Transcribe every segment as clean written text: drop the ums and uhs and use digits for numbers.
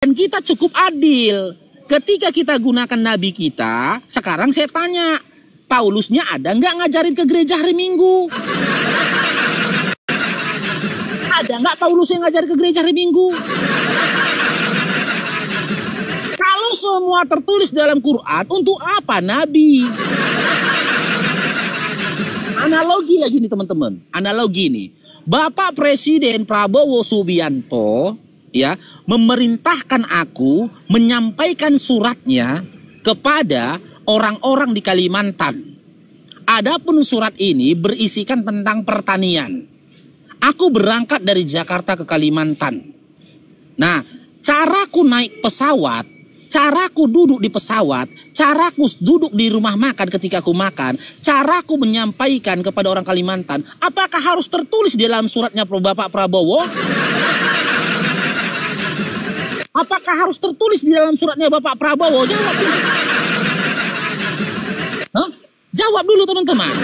Dan kita cukup adil. Ketika kita gunakan nabi kita, sekarang saya tanya, Paulusnya ada nggak ngajarin ke gereja hari Minggu? Ada nggak Paulus yang ngajarin ke gereja hari Minggu? Kalau semua tertulis dalam Quran, untuk apa nabi? Analogi lagi nih teman-teman, analogi nih. Bapak Presiden Prabowo Subianto ya memerintahkan aku menyampaikan suratnya kepada orang-orang di Kalimantan. Adapun surat ini berisikan tentang pertanian. Aku berangkat dari Jakarta ke Kalimantan. Nah, caraku naik pesawat, caraku duduk di pesawat, caraku duduk di rumah makan ketika aku makan, caraku menyampaikan kepada orang Kalimantan, apakah harus tertulis di dalam suratnya Bapak Prabowo? Apakah harus tertulis di dalam suratnya Bapak Prabowo? Jawab dulu. Hah? Jawab dulu teman-teman.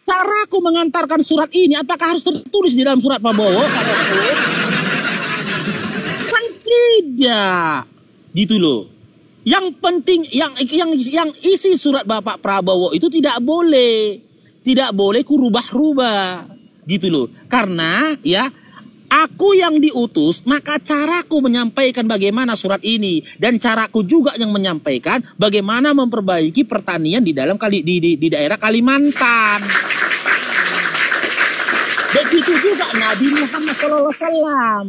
Caraku mengantarkan surat ini, apakah harus tertulis di dalam surat Prabowo? Kan tidak. Gitu loh. Yang penting, yang isi surat Bapak Prabowo itu tidak boleh. Tidak boleh ku rubah-rubah. Gitu loh. Karena ya, aku yang diutus, maka caraku menyampaikan bagaimana surat ini. Dan caraku juga yang menyampaikan bagaimana memperbaiki pertanian di dalam di daerah Kalimantan. Begitu juga Nabi Muhammad SAW.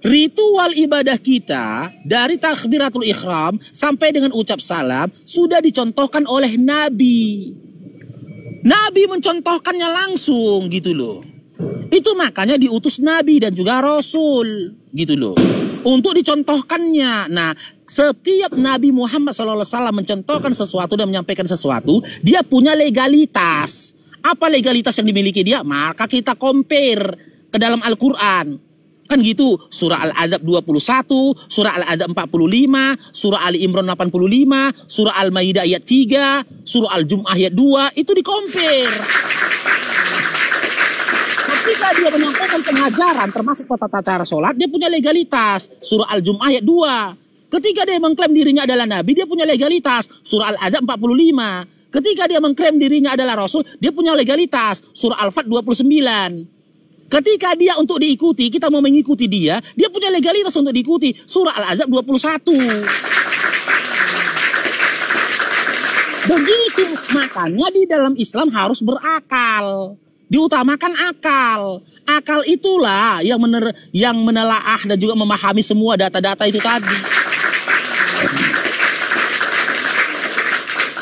Ritual ibadah kita dari takbiratul ihram sampai dengan ucap salam sudah dicontohkan oleh Nabi. Nabi mencontohkannya langsung gitu loh. Itu makanya diutus Nabi dan juga Rasul gitu loh. Untuk dicontohkannya. Nah, setiap Nabi Muhammad SAW mencontohkan sesuatu dan menyampaikan sesuatu, dia punya legalitas. Apa legalitas yang dimiliki dia? Maka kita compare ke dalam Al-Quran. Kan gitu, surah Al-Adzab 21, surah Al-Adzab 45, surah Ali Imran 85, surah Al-Maidah ayat 3, surah Al-Jum'ah ayat 2, itu di compare. Ketika dia menyampaikan pengajaran termasuk tata cara sholat, dia punya legalitas. Surah Al-Jum'ah ayat 2. Ketika dia mengklaim dirinya adalah Nabi, dia punya legalitas. Surah Al-Adzab 45. Ketika dia mengklaim dirinya adalah Rasul, dia punya legalitas. Surah Al-Fat 29. Ketika dia untuk diikuti, kita mau mengikuti dia, dia punya legalitas untuk diikuti. Surah Al-Adzab 21. Begitu, makanya di dalam Islam harus berakal. Diutamakan akal. Akal itulah yang menelaah dan juga memahami semua data-data itu tadi.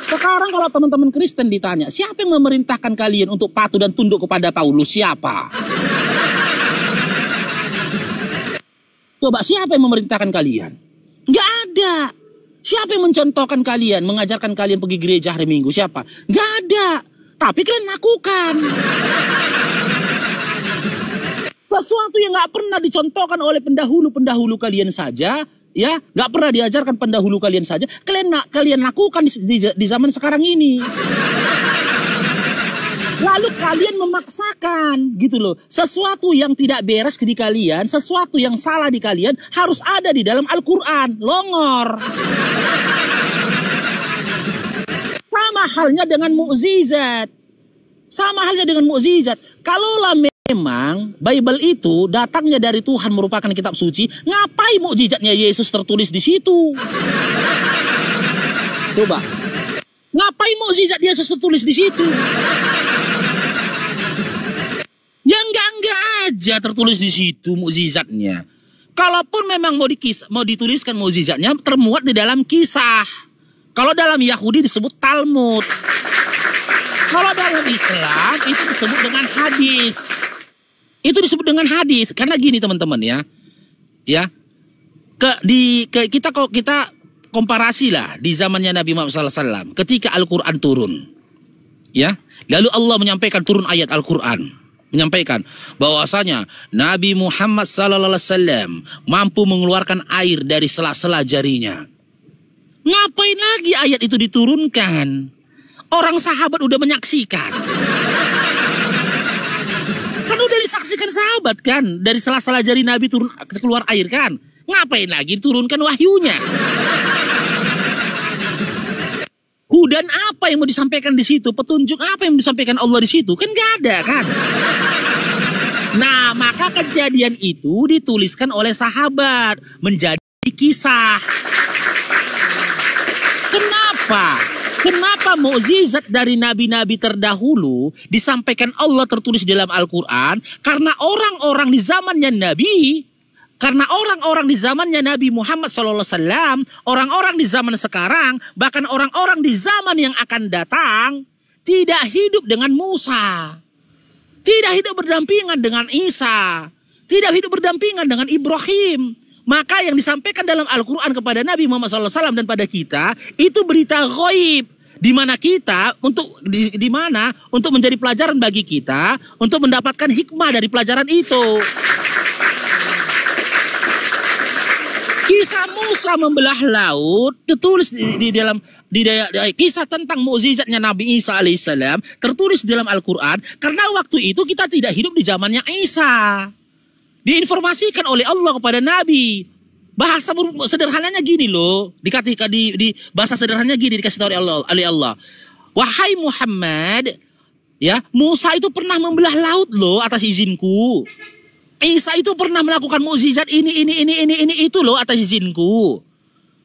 Sekarang kalau teman-teman Kristen ditanya, siapa yang memerintahkan kalian untuk patuh dan tunduk kepada Paulus? Siapa? Coba siapa yang memerintahkan kalian? Nggak ada. Siapa yang mencontohkan kalian, mengajarkan kalian pergi gereja hari Minggu? Siapa? Nggak ada. Tapi kalian lakukan. Sesuatu yang nggak pernah dicontohkan oleh pendahulu-pendahulu kalian saja, ya, nggak pernah diajarkan pendahulu kalian saja, kalian lakukan di zaman sekarang ini. Lalu kalian memaksakan, gitu loh. Sesuatu yang tidak beres di kalian, sesuatu yang salah di kalian harus ada di dalam Al-Quran. Longor. Sama halnya dengan mukjizat. Sama halnya dengan mukjizat. Kalaulah memang Bible itu datangnya dari Tuhan merupakan kitab suci, ngapain mukjizatnya Yesus tertulis di situ? Coba. Ngapain mukjizat Yesus tertulis di situ? Ya enggak aja tertulis di situ mukjizatnya. Kalaupun memang mau dituliskan mukjizatnya, termuat di dalam kisah. Kalau dalam Yahudi disebut Talmud. Kalau dalam Islam itu disebut dengan hadis. Itu disebut dengan hadis. Karena gini teman-teman ya. Ya. Kita komparasi lah di zamannya Nabi Muhammad SAW. Ketika Al-Quran turun. Ya. Lalu Allah menyampaikan turun ayat Al-Quran. Menyampaikan bahwasanya Nabi Muhammad SAW mampu mengeluarkan air dari sela-sela jarinya. Ngapain lagi ayat itu diturunkan? Orang sahabat udah menyaksikan. Kan udah disaksikan kan sahabat kan. Dari sela-sela jari Nabi turun keluar air kan. Ngapain lagi turunkan wahyunya? Hudan apa yang mau disampaikan di situ? Petunjuk apa yang mau disampaikan Allah di situ? Kan gak ada kan? Nah, maka kejadian itu dituliskan oleh sahabat menjadi kisah. Kenapa? Kenapa mukjizat dari nabi-nabi terdahulu disampaikan Allah tertulis dalam Al-Quran? Karena orang-orang di zamannya Nabi, Nabi Muhammad SAW, orang-orang di zaman sekarang, bahkan orang-orang di zaman yang akan datang, tidak hidup dengan Musa. Tidak hidup berdampingan dengan Isa. Tidak hidup berdampingan dengan Ibrahim. Maka yang disampaikan dalam Al-Quran kepada Nabi Muhammad SAW dan pada kita, itu berita ghaib. Di mana kita untuk menjadi pelajaran bagi kita untuk mendapatkan hikmah dari pelajaran itu. Kisah Musa membelah laut tertulis di dalam kisah tentang mukjizatnya Nabi Isa alaihissalam tertulis dalam Al-Quran karena waktu itu kita tidak hidup di zamannya Isa. Diinformasikan oleh Allah kepada Nabi. Bahasa sederhananya gini loh, di bahasa sederhananya gini dikasih tahu oleh Allah. Wahai Muhammad, ya, Musa itu pernah membelah laut loh atas izinku. Isa itu pernah melakukan mukjizat ini itu loh atas izinku.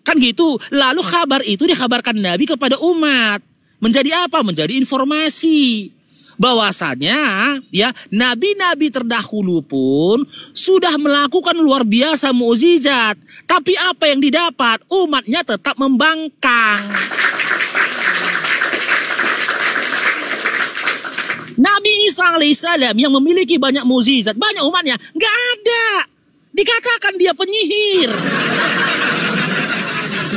Kan gitu. Lalu kabar itu dikabarkan Nabi kepada umat. Menjadi apa? Menjadi informasi. Bahwasanya ya nabi-nabi terdahulu pun sudah melakukan luar biasa mukjizat, tapi apa yang didapat umatnya tetap membangkang. Nabi Isa alaihissalam yang memiliki banyak mukjizat, banyak umatnya nggak ada, dikatakan dia penyihir.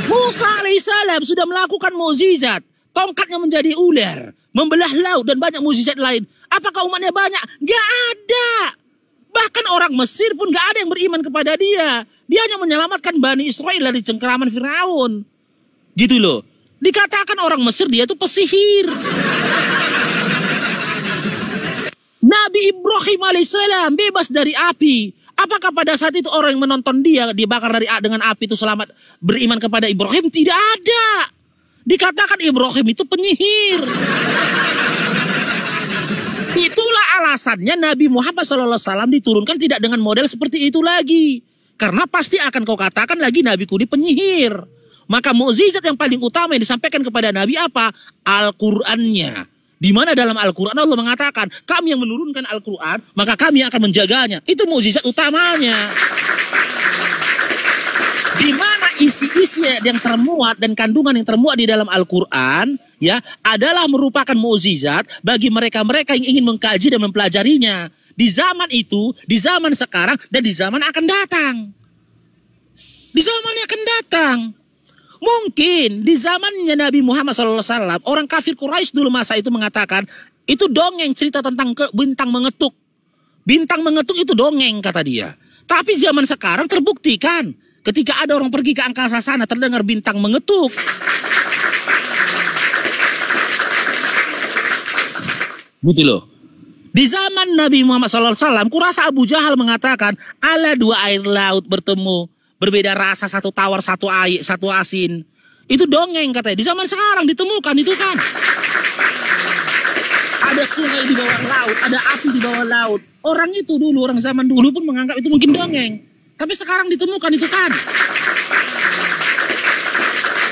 Musa alaihissalam sudah melakukan mukjizat, tongkatnya menjadi ular, membelah laut dan banyak mukjizat lain. Apakah umatnya banyak? Gak ada. Bahkan orang Mesir pun gak ada yang beriman kepada dia. Dia hanya menyelamatkan Bani Israel dari cengkeraman Firaun. Gitu loh. Dikatakan orang Mesir dia itu pesihir. Nabi Ibrahim alaihissalam bebas dari api. Apakah pada saat itu orang yang menonton dia dibakar dengan api itu selamat beriman kepada Ibrahim? Tidak ada. Dikatakan Ibrahim itu penyihir. Itulah alasannya Nabi Muhammad SAW diturunkan tidak dengan model seperti itu lagi. Karena pasti akan kau katakan lagi Nabiku ini penyihir. Maka mukjizat yang paling utama yang disampaikan kepada Nabi apa? Al-Qur'annya. Di mana dalam Al-Quran Allah mengatakan, kami yang menurunkan Al-Quran, maka kami akan menjaganya. Itu mukjizat utamanya. Di mana isi-isi yang termuat dan kandungan yang termuat di dalam Al-Quran ya adalah merupakan mukjizat bagi mereka-mereka yang ingin mengkaji dan mempelajarinya di zaman itu, di zaman sekarang dan di zaman akan datang. Di zaman yang akan datang. Mungkin di zamannya Nabi Muhammad SAW, orang kafir Quraisy dulu masa itu mengatakan itu dongeng cerita tentang bintang mengetuk. Bintang mengetuk itu dongeng kata dia. Tapi zaman sekarang terbuktikan ketika ada orang pergi ke angkasa sana terdengar bintang mengetuk. Gitu loh. Di zaman Nabi Muhammad SAW, kurasa Abu Jahal mengatakan, ala dua air laut bertemu, berbeda rasa, satu tawar, satu air, satu asin. Itu dongeng katanya. Di zaman sekarang ditemukan itu kan. Ada sungai di bawah laut, ada api di bawah laut. Orang itu dulu, orang zaman dulu pun menganggap itu mungkin dongeng. Tapi sekarang ditemukan itu kan.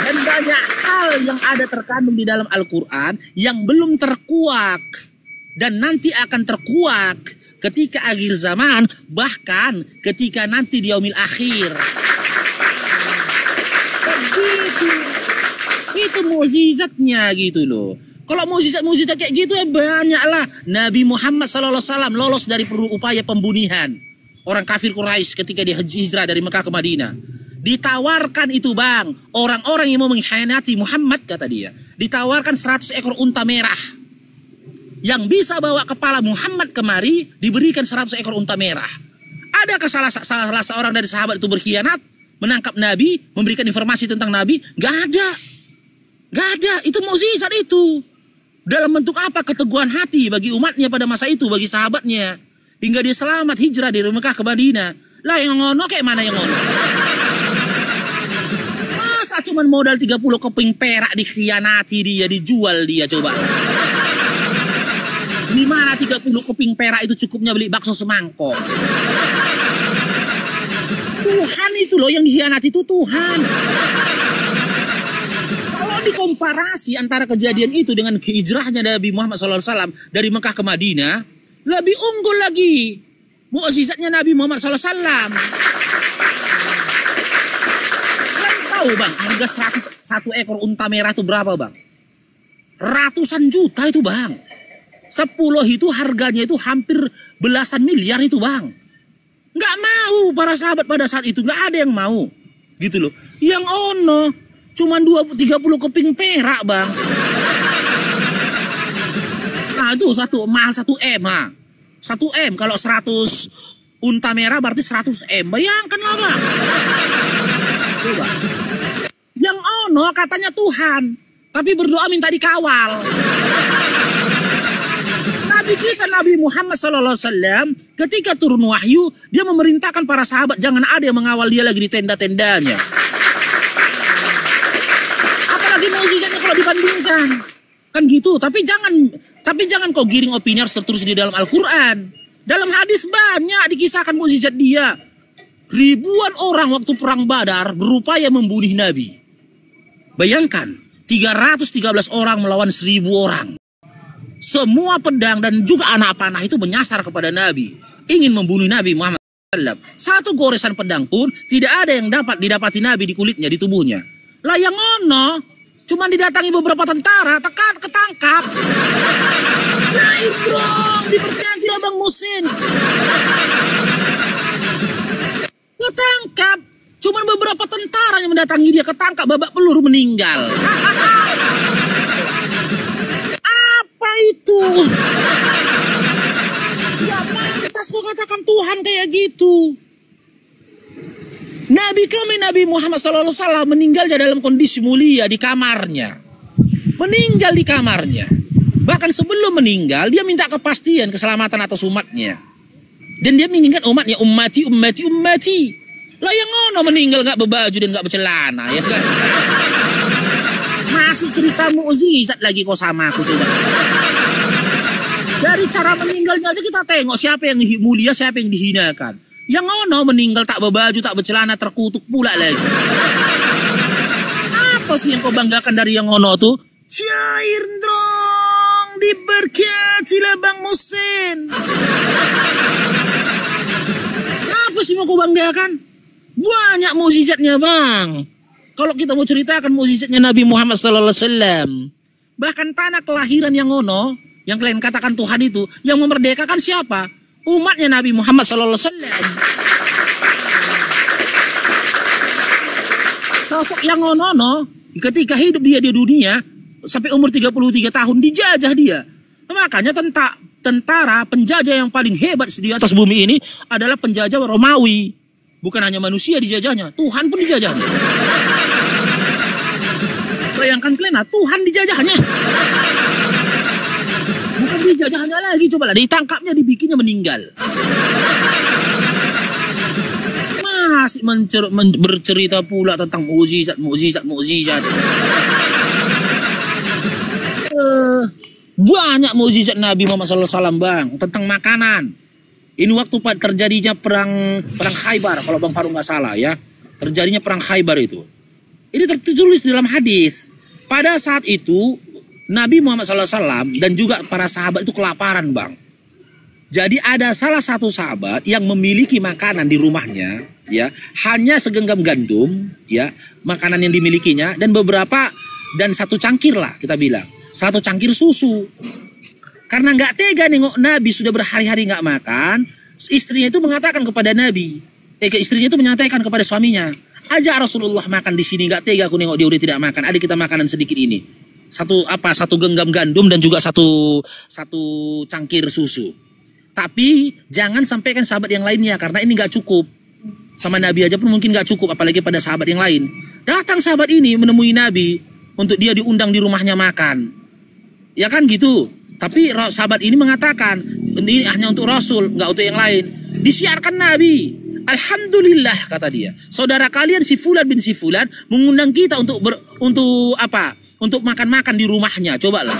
Dan banyak hal yang ada terkandung di dalam Al-Quran yang belum terkuak. Dan nanti akan terkuak ketika akhir zaman. Bahkan ketika nanti di yaumil akhir. Begitu. Itu mukjizatnya gitu loh. Kalau mukjizat kayak gitu ya banyaklah. Nabi Muhammad SAW lolos dari upaya pembunuhan orang kafir Quraisy ketika dia hijrah dari Mekah ke Madinah. Ditawarkan itu bang, orang-orang yang mau mengkhianati Muhammad kata dia. Ditawarkan 100 ekor unta merah. Yang bisa bawa kepala Muhammad kemari diberikan 100 ekor unta merah. Adakah salah seorang dari sahabat itu berkhianat? Menangkap Nabi, memberikan informasi tentang Nabi? Gak ada. Gak ada, itu mukjizat itu. Dalam bentuk apa? Keteguhan hati bagi umatnya pada masa itu, bagi sahabatnya. hingga dia selamat hijrah dari Mekah ke Madinah. Lah yang ngono kayak mana yang ngono? Masa cuman modal 30 keping perak dikhianati dia, dijual dia coba. Di mana 30 keping perak itu cukupnya beli bakso semangkok? Tuhan itu loh yang dikhianati, itu Tuhan. Kalau dikomparasi antara kejadian itu dengan hijrahnya Nabi Muhammad SAW dari Mekah ke Madinah, lebih unggul lagi mukjizatnya Nabi Muhammad SAW. Kalian tahu bang, harga 1 ekor unta merah itu berapa bang? Ratusan juta itu bang. 10 itu harganya itu hampir belasan miliar itu bang. Nggak mau para sahabat pada saat itu, nggak ada yang mau gitu loh. Yang ono cuman 30 keping perak bang. Nah itu mahal 1 M ha. 1 M kalau 100 unta merah berarti 100 M. Bayangkan lah bang. Coba. Yang ono katanya Tuhan, tapi berdoa minta dikawal. Nabi kita Nabi Muhammad SAW ketika turun wahyu, dia memerintahkan para sahabat jangan ada yang mengawal dia lagi di tenda-tendanya. Apalagi mukjizatnya kalau dibandingkan kan gitu. Tapi jangan kau giring opini harus tertulis di dalam Al-Quran. Dalam hadis banyak dikisahkan mukjizat dia. Ribuan orang waktu perang Badar berupaya membunuh Nabi. Bayangkan 313 orang melawan 1000 orang. Semua pedang dan juga anak panah itu menyasar kepada Nabi, ingin membunuh Nabi Muhammad SAW. Satu goresan pedang pun tidak ada yang dapat didapati Nabi di kulitnya, di tubuhnya. Lah yang ono, cuman didatangi beberapa tentara, ketangkap. Nah Ibrong, diperhatilah Bang Musin. Ketangkap, cuman beberapa tentara yang mendatangi dia, ketangkap, babak peluru, meninggal. Itu gak pantas kok katakan Tuhan kayak gitu. Nabi kami Nabi Muhammad SAW meninggalnya dalam kondisi mulia di kamarnya. Meninggal di kamarnya. Bahkan sebelum meninggal dia minta kepastian keselamatan atas umatnya. Dan dia mengingat umatnya, ummati. Lah yang ngono meninggal gak berbaju dan gak bercelana ya kan. Masih cerita mukjizat lagi kok sama aku coba. Dari cara meninggalnya aja kita tengok siapa yang mulia, siapa yang dihinakan. Yang ngono meninggal tak berbaju, tak bercelana, terkutuk pula lagi. Apa sih yang kau banggakan dari yang ngono tuh? Cair drong, diberkatilah Bang Musin. Apa sih mau kau banggakan? Banyak mukjizatnya bang. Kalau kita mau ceritakan mukjizatnya Nabi Muhammad SAW, bahkan tanah kelahiran yang ngono, yang kalian katakan Tuhan itu, yang memerdekakan siapa? Umatnya Nabi Muhammad SAW. Sosok yang ngono, ketika hidup dia di dunia, sampai umur 33 tahun, dijajah dia. Makanya tentara penjajah yang paling hebat di atas bumi ini adalah penjajah Romawi. Bukan hanya manusia dijajahnya, Tuhan pun dijajahnya. Bayangkan kalian, Tuhan dijajahnya. Bukan dijajahnya lagi, cobalah ditangkapnya, dibikinnya meninggal. Masih bercerita pula tentang mukjizat. Banyak mukjizat Nabi Muhammad SAW bang, tentang makanan. Ini waktu terjadinya perang Khaybar, kalau Bang Farouk nggak salah ya, terjadinya perang Khaybar itu. Ini tertulis di dalam hadis. Pada saat itu Nabi Muhammad SAW dan juga para sahabat itu kelaparan bang. Jadi ada salah satu sahabat yang memiliki makanan di rumahnya, ya, hanya segenggam gandum, ya, makanan yang dimilikinya dan satu cangkir lah kita bilang, satu cangkir susu. Karena nggak tega nengok Nabi sudah berhari-hari nggak makan, istrinya itu mengatakan kepada Nabi, istrinya itu menyampaikan kepada suaminya, ajak Rasulullah makan di sini, nggak tega aku nengok dia udah tidak makan, ada kita makanan sedikit ini, satu genggam gandum dan juga satu cangkir susu. Tapi jangan sampaikan sahabat yang lainnya karena ini nggak cukup, sama Nabi aja pun mungkin nggak cukup, apalagi pada sahabat yang lain. Datang sahabat ini menemui Nabi untuk dia diundang di rumahnya makan, ya kan gitu. Tapi sahabat ini mengatakan, ini hanya untuk Rasul, nggak untuk yang lain. Disiarkan Nabi. Alhamdulillah, kata dia. Saudara kalian si Fulan bin si Fulan mengundang kita untuk apa? Untuk makan-makan di rumahnya. Cobalah.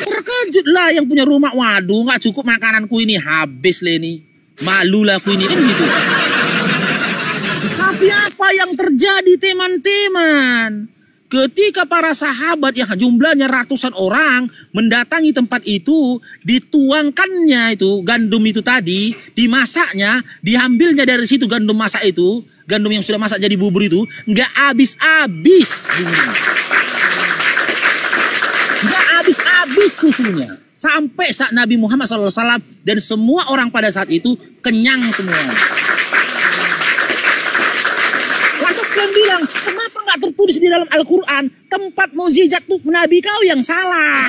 Terkejutlah yang punya rumah. Waduh, nggak cukup makananku ini, habis lah ini. Malulah aku ini, kan gitu. Tapi apa yang terjadi, teman-teman? Ketika para sahabat yang jumlahnya ratusan orang mendatangi tempat itu, dituangkannya itu gandum itu tadi, dimasaknya, diambilnya dari situ gandum masak itu, gandum yang sudah masak jadi bubur itu, nggak habis-habis, nggak habis-habis susunya, sampai saat Nabi Muhammad SAW dan semua orang pada saat itu kenyang semua. Lantas kalian bilang, kenapa nggak tertulis di dalam Al-Quran tempat mukjizat tuh Nabi kau yang salah?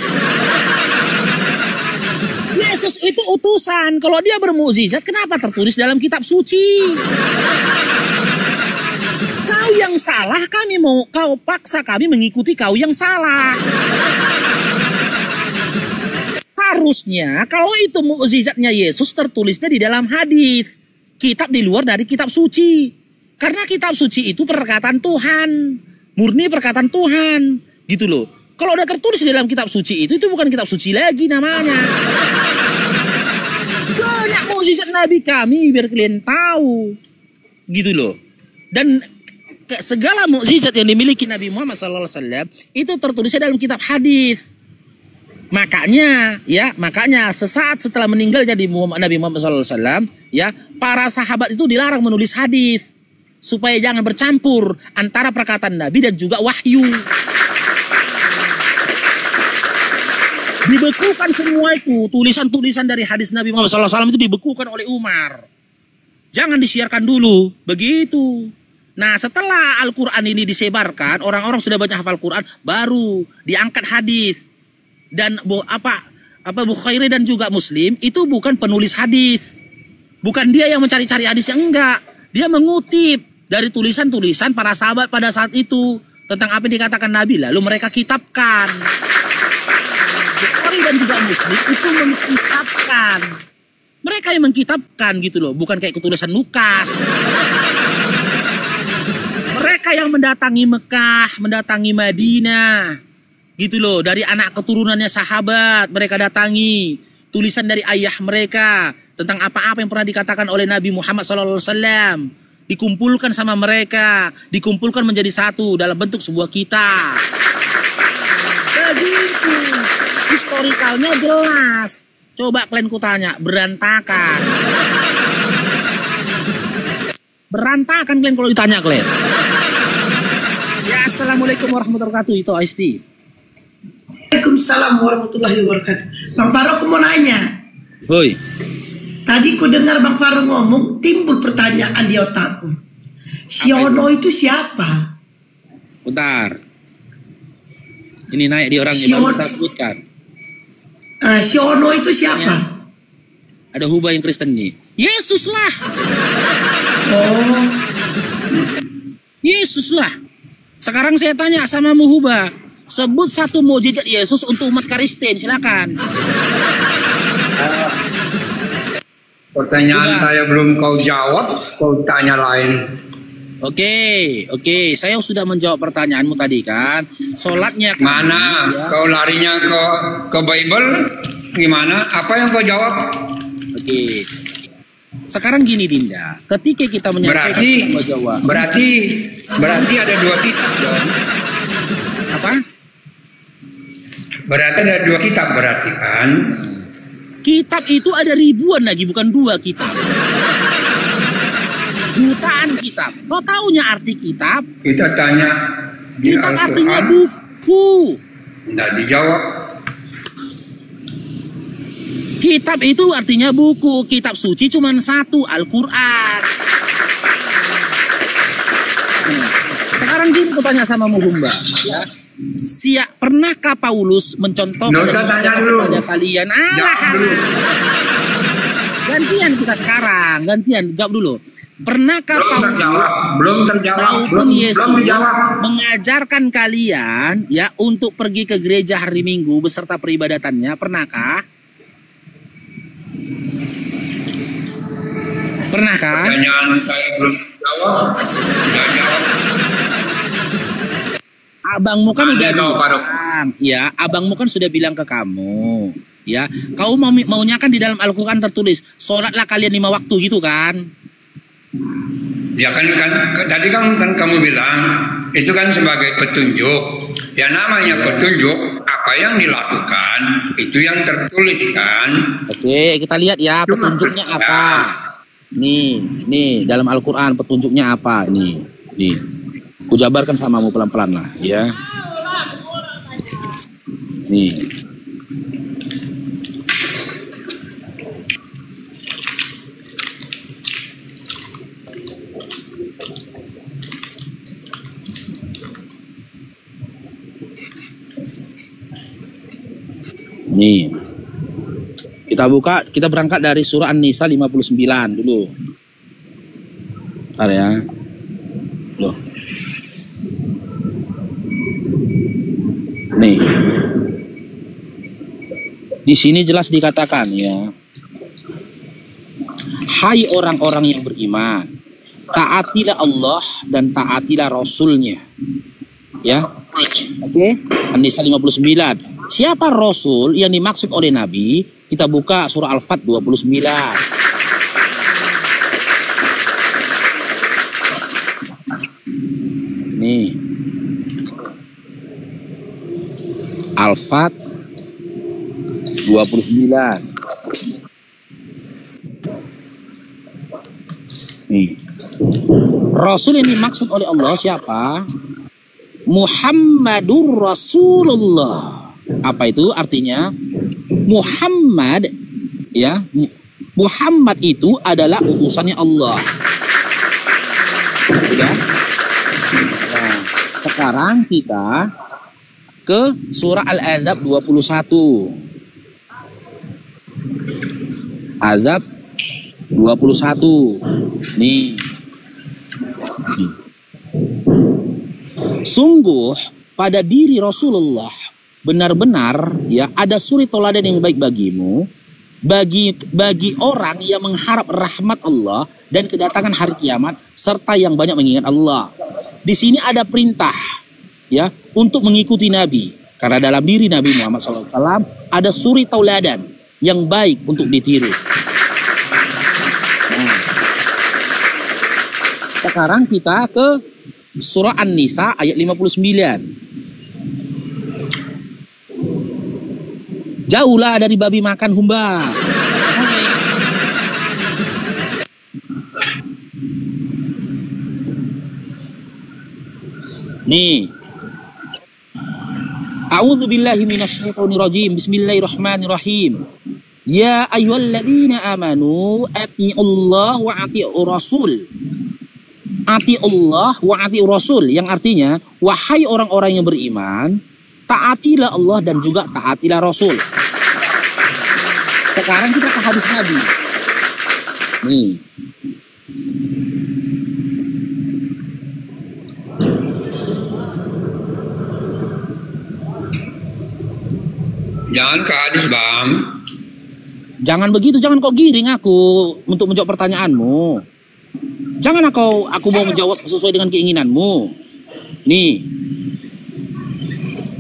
Yesus itu utusan, kalau dia bermukjizat kenapa tertulis dalam kitab suci? Kau yang salah, kau paksa kami mengikuti kau yang salah. Harusnya kalau itu mukjizatnya Yesus tertulisnya di dalam hadis, kitab di luar dari kitab suci. Karena kitab suci itu perkataan Tuhan, murni perkataan Tuhan, gitu loh. Kalau udah tertulis di dalam kitab suci itu bukan kitab suci lagi namanya. Banyak mukjizat Nabi kami biar kalian tahu, gitu loh. Dan segala mukjizat yang dimiliki Nabi Muhammad SAW itu tertulisnya dalam kitab hadis. Makanya sesaat setelah meninggalnya Nabi Muhammad SAW, ya, para sahabat itu dilarang menulis hadis. Supaya jangan bercampur antara perkataan Nabi dan juga wahyu. Dibekukan semua itu, tulisan-tulisan dari hadis Nabi Muhammad SAW itu dibekukan oleh Umar. Jangan disiarkan dulu, begitu. Nah, setelah Al-Quran ini disebarkan, orang-orang sudah banyak hafal Quran, baru diangkat hadis. Dan Bukhari dan juga Muslim itu bukan penulis hadis. Bukan dia yang mencari-cari hadisnya, enggak. Dia mengutip dari tulisan-tulisan para sahabat pada saat itu tentang apa yang dikatakan Nabi, lalu mereka kitabkan. Bukhari dan juga Muslim itu mengkitabkan. Mereka yang mengkitabkan gitu loh, bukan kayak ketulisan Lukas. Mereka yang mendatangi Mekah, mendatangi Madinah, gitu loh, dari anak keturunannya sahabat mereka datangi. Tulisan dari ayah mereka tentang apa-apa yang pernah dikatakan oleh Nabi Muhammad SAW dikumpulkan sama mereka, dikumpulkan menjadi satu dalam bentuk sebuah kitab. Begitu, historikalnya jelas. Coba kalian kutanya, berantakan. Berantakan kalian kalau ditanya kalian. Ya, assalamualaikum warahmatullahi wabarakatuh. Itu Aisti. Waalaikumsalam warahmatullahi wabarakatuh. Bang Faro, aku mau nanya. Hoi. Tadi ku dengar Bang Faro ngomong, timbul pertanyaan di otakku. Si Ono itu siapa? Bentar. Ini naik di orangnya, baru kita sebutkan. Si Ono itu siapa? Ada Huba yang Kristen nih. Yesus lah. Oh. Yesus lah. Sekarang saya tanya sama Muhuba, sebut satu mukjizat Yesus untuk umat Kristen, silakan. Pertanyaan saya belum kau jawab, kau tanya lain. Oke, saya sudah menjawab pertanyaanmu tadi kan. Sholatnya mana? Ya. Kau larinya ke Bible? Gimana? Apa yang kau jawab? Oke. Sekarang gini Dinda, ketika kita menyampaikan berarti ada dua kitab dong. Apa? Berarti ada dua kitab berarti kan? Kitab itu ada ribuan lagi, bukan dua kitab. Jutaan kitab. Kau taunya arti kitab? Kita tanya. Kitab artinya buku. Tidak dijawab. Kitab itu artinya buku. Kitab suci cuma satu, Al-Quran. Sekarang gini aku tanya sama Muhumba, ya. Pernahkah Paulus mencontohkan kepada kalian? Gantian kita sekarang, gantian jawab dulu. Pernahkah belum terjawab, maupun Yesus belum dijawab. mengajarkan kalian ya untuk pergi ke gereja hari Minggu beserta peribadatannya? Pernahkah? Pernahkah? Pertanyaan saya belum dijawab. Sudah jawab. Abangmu kan udah kau, bilang, ya, abangmu kan sudah bilang ke kamu, ya, kau maunya kan di dalam Al-Quran tertulis, sholatlah kalian 5 waktu gitu kan? Ya kan tadi kan kamu bilang itu kan sebagai petunjuk. Ya namanya petunjuk, apa yang dilakukan itu yang tertulis kan. Oke, kita lihat ya petunjuknya apa. Nih dalam Al-Quran petunjuknya apa? Nih. Ku jabarkan samamu pelan-pelan lah ya. Nih. Nih. Kita berangkat dari surah An-Nisa 59 dulu. Bentar ya. Loh. Nih. Di sini jelas dikatakan ya. Hai orang-orang yang beriman, taatilah Allah dan taatilah Rasul-Nya. Ya. Oke. An-Nisa 59. Siapa Rasul yang dimaksud oleh Nabi? Kita buka surah Al-Fat 29. Nih. Al-Fat 29. Nih. Rasul yang dimaksud oleh Allah siapa? Muhammadur Rasulullah. Apa itu artinya? Muhammad ya, Muhammad itu adalah utusannya Allah. Sudah? Nah, sekarang kita ke surah Al-Ahzab 21. Azab 21. Nih. Sungguh pada diri Rasulullah benar-benar ya ada suri toladan yang baik bagimu, bagi orang yang mengharap rahmat Allah dan kedatangan hari kiamat serta yang banyak mengingat Allah. Di sini ada perintah ya untuk mengikuti Nabi, karena dalam diri Nabi Muhammad SAW ada suri tauladan yang baik untuk ditiru. Nah, sekarang kita ke surah An-Nisa ayat 59. Jauhlah dari babi makan humba. Nih. A'udzu billahi minasyaitonir rajim. Bismillahirrahmanirrahim. Ya ayyuhalladzina amanu atiiullah wa atiiur rasul. Atiiullah wa atiiur rasul yang artinya wahai orang-orang yang beriman, taatilah Allah dan juga taatilah Rasul. Sekarang kita ke hadis Nabi. Nih. Jangan ke hadis bang. Jangan begitu, jangan kau giring aku untuk menjawab pertanyaanmu. Jangan aku mau menjawab sesuai dengan keinginanmu.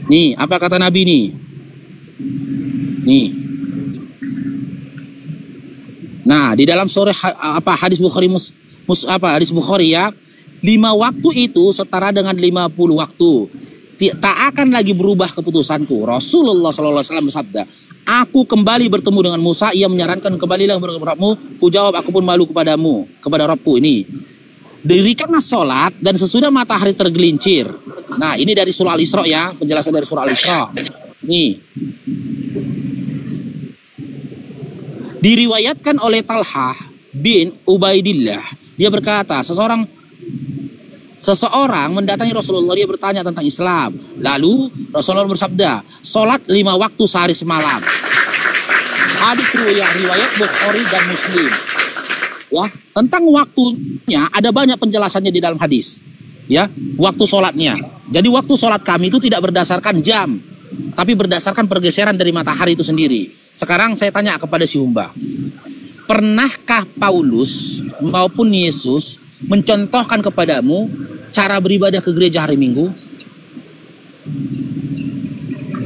Nih, apa kata Nabi nih? Nih. Nah, di dalam surah hadis Bukhari hadis Bukhari ya, 5 waktu itu setara dengan 50 waktu. Tak akan lagi berubah keputusanku. Rasulullah SAW bersabda, aku kembali bertemu dengan Musa, ia menyarankan kembalilah kepada Rabbmu. Ku jawab, aku pun malu kepadamu, kepada Rabbku ini. Dirikanlah sholat dan sesudah matahari tergelincir. Nah, ini dari surah Al-Isra ya, penjelasan dari surah Al-Isra. Nih. Diriwayatkan oleh Talhah bin Ubaidillah, dia berkata, seseorang mendatangi Rasulullah, dia bertanya tentang Islam. Lalu Rasulullah bersabda, sholat 5 waktu sehari semalam. Hadis riwayat Bukhari dan Muslim. Ya, tentang waktunya ada banyak penjelasannya di dalam hadis. Ya, waktu sholatnya. Jadi waktu sholat kami itu tidak berdasarkan jam, tapi berdasarkan pergeseran dari matahari itu sendiri. Sekarang saya tanya kepada si Humba, pernahkah Paulus maupun Yesus mencontohkan kepadamu cara beribadah ke gereja hari Minggu?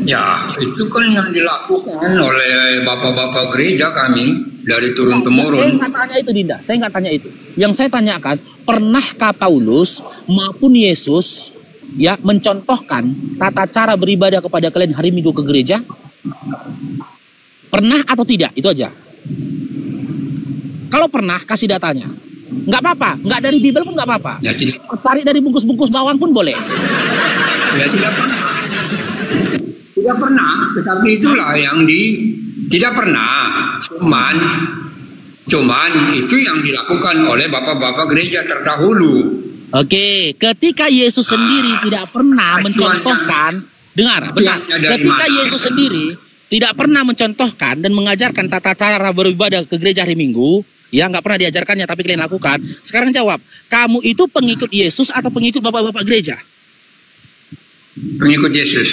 Ya, itu kan yang dilakukan oleh bapak-bapak gereja kami dari turun temurun. Saya nggak tanya itu, Dinda. Saya nggak tanya itu. Yang saya tanyakan, pernahkah Paulus maupun Yesus ya mencontohkan tata cara beribadah kepada kalian hari Minggu ke gereja? Pernah atau tidak? Itu aja. Kalau pernah, kasih datanya. Nggak apa-apa. Nggak dari Bible pun nggak apa-apa. Ya, tidak. Tarik dari bungkus-bungkus bawang pun boleh. Ya, tidak pernah. Tidak pernah, tetapi itulah yang tidak pernah. Cuman itu yang dilakukan oleh bapak-bapak gereja terdahulu. Oke, ketika Yesus sendiri tidak pernah mencontohkan, dengar, benar. Ketika Yesus sendiri tidak pernah mencontohkan dan mengajarkan tata cara beribadah ke gereja hari Minggu, ya nggak pernah diajarkannya tapi kalian lakukan. Sekarang jawab, kamu itu pengikut Yesus atau pengikut bapak-bapak gereja? Pengikut Yesus.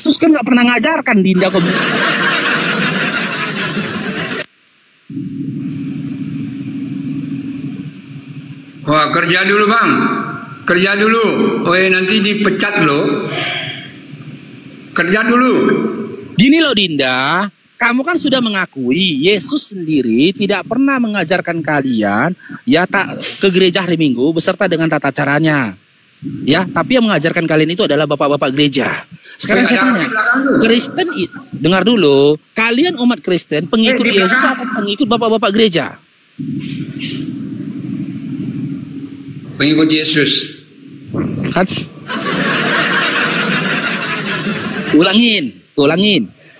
Yesus kan nggak pernah ngajarkan, Dinda. Wah, kerja dulu bang, kerja dulu. Oh nanti dipecat loh. Kerja dulu. Gini loh Dinda, kamu kan sudah mengakui Yesus sendiri tidak pernah mengajarkan kalian ya ke gereja hari Minggu beserta dengan tata caranya. Ya, tapi yang mengajarkan kalian itu adalah bapak-bapak gereja. Sekarang saya tanya, Kristen, dengar dulu, kalian umat Kristen pengikut Yesus atau pengikut bapak-bapak gereja? Pengikut Yesus. Kan? Ulangin.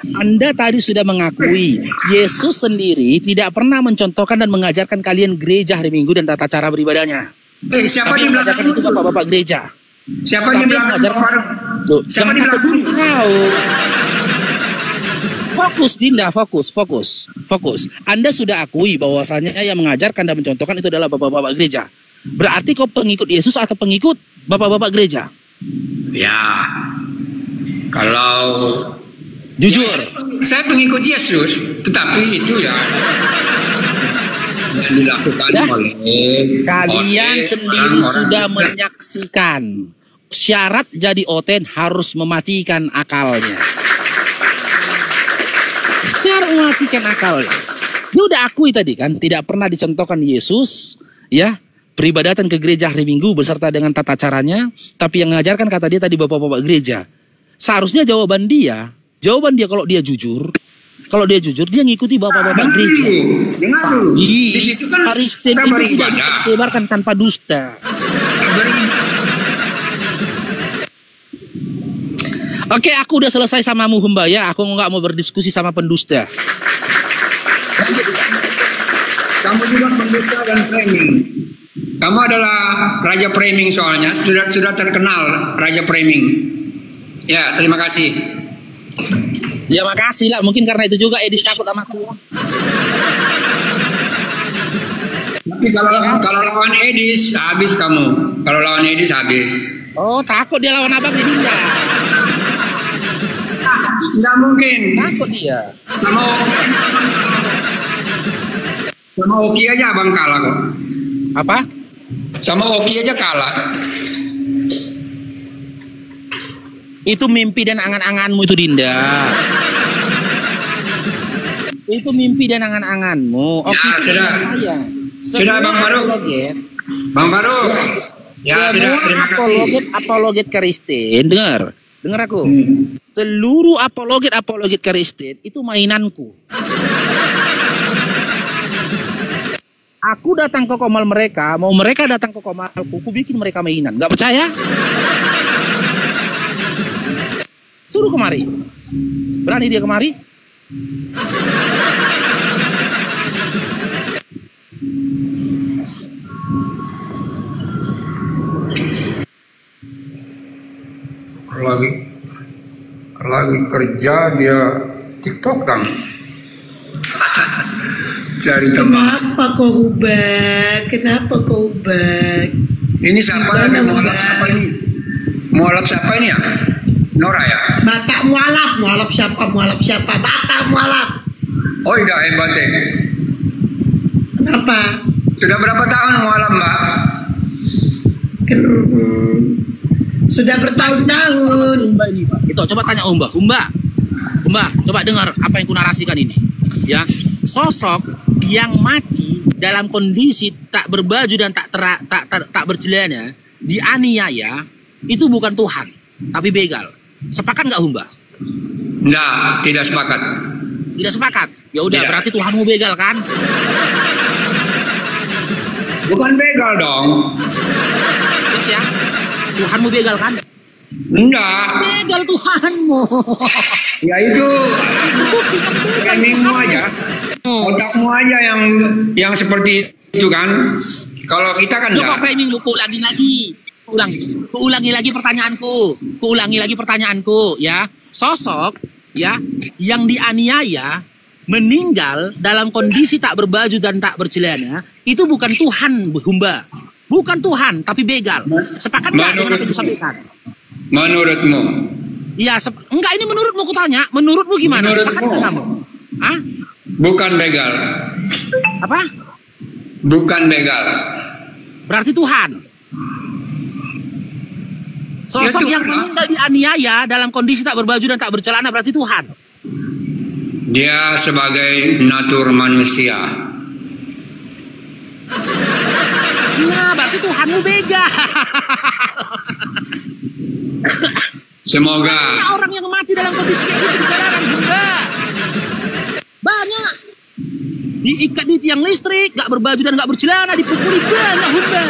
Anda tadi sudah mengakui Yesus sendiri tidak pernah mencontohkan dan mengajarkan kalian gereja hari Minggu dan tata cara beribadahnya. Siapa yang mengajarkan itu bapak-bapak gereja? Siapa yang belakang? Siapa di belakang? Fokus Dinda, fokus. Anda sudah akui bahwasanya yang mengajarkan dan mencontohkan itu adalah bapak-bapak gereja. Berarti kau pengikut Yesus atau pengikut bapak-bapak gereja? Ya, kalau jujur, ya, saya pengikut Yesus, tetapi itu ya yang dilakukan oleh kalian sendiri sudah menyaksikan syarat jadi oten harus mematikan akalnya. Syarat mematikan akalnya. Dia udah akui tadi kan, tidak pernah dicontohkan Yesus, ya, peribadatan ke gereja hari Minggu beserta dengan tata caranya, tapi yang mengajarkan kata dia tadi bapak-bapak gereja. Seharusnya jawaban dia kalau dia jujur, dia ngikuti bapak-bapak gereja. Di situ kan Kristen itu tidak bisa disebarkan tanpa dusta. Oke, aku udah selesai sama Humba ya. Aku nggak mau berdiskusi sama pendusta. Kamu juga pendusta dan framing. Kamu adalah raja framing soalnya. Sudah terkenal raja framing. Ya, terima kasih. Ya makasih lah. Mungkin karena itu juga Edis takut sama aku. Tapi kalau lawan Edis habis kamu. Kalau lawan Edis habis. Oh, takut dia lawan abang jadi enggak. Enggak mungkin. Takut dia. Sama Oki aja abang kalah kok. Apa? Sama Oki aja kalah. Itu mimpi dan angan-anganmu itu Dinda. Itu mimpi dan angan-anganmu. Oki Ya, sudah. Saya. Sudah Bang Faruk. Bang Faruk. Ya, sudah, terima kasih. Apologet Kristen, dengar aku. Seluruh apologet Kristen itu mainanku. Aku datang ke komal mereka, mau mereka datang ke komalku, aku bikin mereka mainan. Gak percaya? Suruh kemari. Berani dia kemari? lagi kerja dia TikTok kan. Cari teman. Kenapa kau ubah? Kenapa kau ubah? Ini siapa Gimana, lagi? Mualaf Mbak? siapa ini? Mualaf siapa ini ya? Nora ya? Batak mualaf. Mualaf siapa? Mualaf siapa? Batak mualaf. Oh iya hebat ya. Kenapa? Sudah berapa tahun mualaf Mbak? Sudah bertahun-tahun. Umba ini, Pak. Itu coba tanya Umba. Umba, coba dengar apa yang kunarasikan ini. Ya, sosok yang mati dalam kondisi tak berbaju dan tak bercelana, dianiaya, itu bukan Tuhan, tapi begal. Sepakat nggak Umba? Enggak, tidak sepakat. Tidak sepakat. Ya udah, Tidak. berarti Tuhanmu begal kan? Bukan begal dong. Fix ya. Tuhanmu begal kan? Enggak. Begal Tuhanmu. Ya itu framingmu aja. Otakmu aja yang seperti itu kan. Kalau kita kan Coba enggak. framingmu, Ulangi lagi pertanyaanku, ya. Sosok ya yang dianiaya meninggal dalam kondisi tak berbaju dan tak bercelana, itu bukan Tuhan, Humba. Bukan Tuhan, tapi begal. Sepakat nggak dengan apa yang disampaikan? Menurutmu? Iya, enggak, ini menurutmu aku tanya. Menurutmu gimana? Sepakat nggak kamu? Hah? Bukan begal. Apa? Bukan begal. Berarti Tuhan. Sosok Ya, Tuhan. yang meninggal dianiaya dalam kondisi tak berbaju dan tak bercelana berarti Tuhan. Dia sebagai natur manusia. Nah, berarti Tuhanmu begal. Semoga Banyak orang yang mati dalam kondisi kayak gitu di jalanan, Bunda. Banyak. Diikat di tiang listrik, gak berbaju dan gak bercelana, dipukuli banyak, Bunda.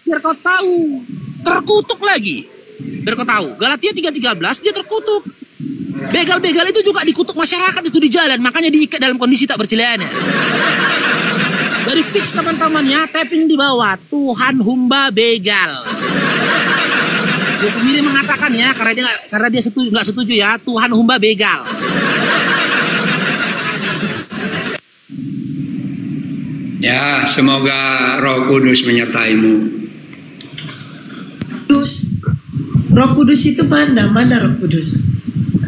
Biar kau tahu, terkutuk lagi. Biar kau tahu, Galatia 3:13 dia terkutuk. Begal-begal itu juga dikutuk masyarakat itu di jalan, makanya diikat dalam kondisi tak bercelana. Dari fix teman-temannya, tapping di bawah, Tuhan Humba begal. Dia sendiri mengatakan ya, karena dia nggak setuju ya, Tuhan Humba begal. ya semoga Roh Kudus menyertaimu. Roh Kudus itu mana? Mana Roh Kudus?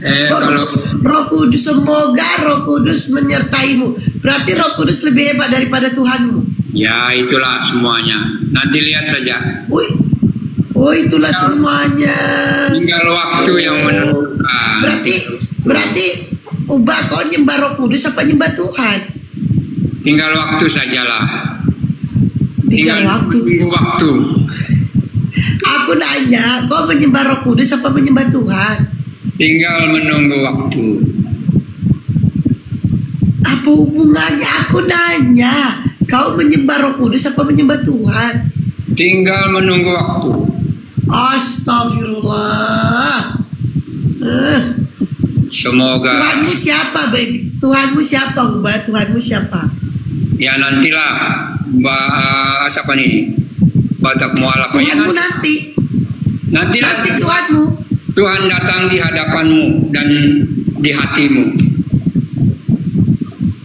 Kalau Roh Kudus, semoga Roh Kudus menyertaimu. Berarti Roh Kudus lebih hebat daripada Tuhanmu. ya itulah semuanya. Nanti lihat saja. Oh itulah semuanya. Tinggal waktu yang menentukan. Berarti ubah kau nyembah Roh Kudus apa nyembah Tuhan? Tinggal waktu sajalah. Tinggal waktu. Tunggu waktu. Aku nanya, kau menyembah Roh Kudus apa menyembah Tuhan? Tinggal menunggu waktu. Apa hubungannya? Aku nanya, kau menyembah Roh Kudus apa menyembah Tuhan? Tinggal menunggu waktu. Astagfirullah. Semoga Tuhanmu siapa, Bang? Tuhanmu siapa, Ubah? Tuhanmu siapa? ya nantilah siapa nih? Batak mualaf ya Tuhanmu nanti. nantilah Nanti Tuhanmu. Tuhan datang di hadapanmu dan di hatimu.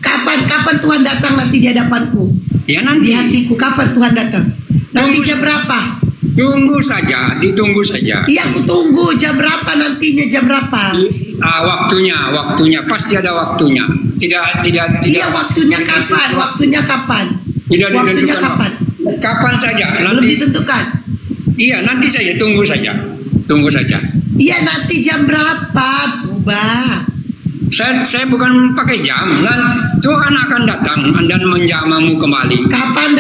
Kapan Tuhan datang nanti di hadapanku? Ya nanti. Di hatiku, kapan Tuhan datang? Nanti jam berapa? Tunggu saja, ditunggu saja. Iya, aku tunggu. Jam berapa nantinya? Jam berapa? Waktunya pasti ada waktunya. Tidak. Iya, waktunya kapan? Waktunya kapan? Tidak Waktunya ditentukan. kapan? Kapan saja Belum nanti. ditentukan. Iya, nanti saja, tunggu saja. Iya, nanti jam berapa, Ubah? Saya bukan pakai jam. Tuhan akan datang dan menjamamu kembali. Kapan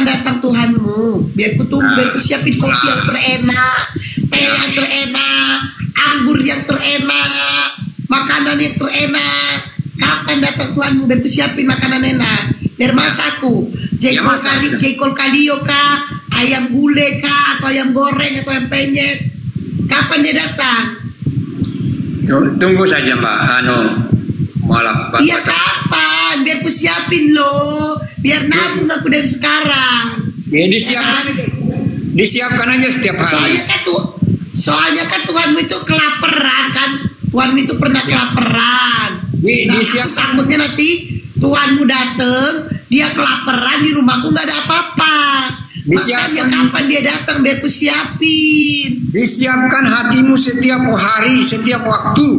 datang Tuhanmu? Biar ku tunggu, biar ku siapin kopi yang terenak, teh yang terenak, anggur yang terenak, makanan yang terenak. Kapan datang Tuhanmu? Biar ku siapin makanan enak. Biar masakku, jengkol kalio kah, ayam gulai kah, atau ayam goreng atau ayam penyet. Kapan dia datang? Tunggu saja Mbak. Mualaf. Iya kapan? Biar ku siapin loh. Biar nabung aku dari sekarang. Ya disiapkan aja setiap hari. Soalnya kan Tuhanmu itu kelaparan kan. Tuhanmu itu pernah kelaparan. Disiapkan. Takutnya nanti Tuhanmu datang, dia kelaparan di rumahku nggak ada apa-apa. Makanya kapan dia datang biar ku siapin. Disiapkan hatimu setiap hari, setiap waktu.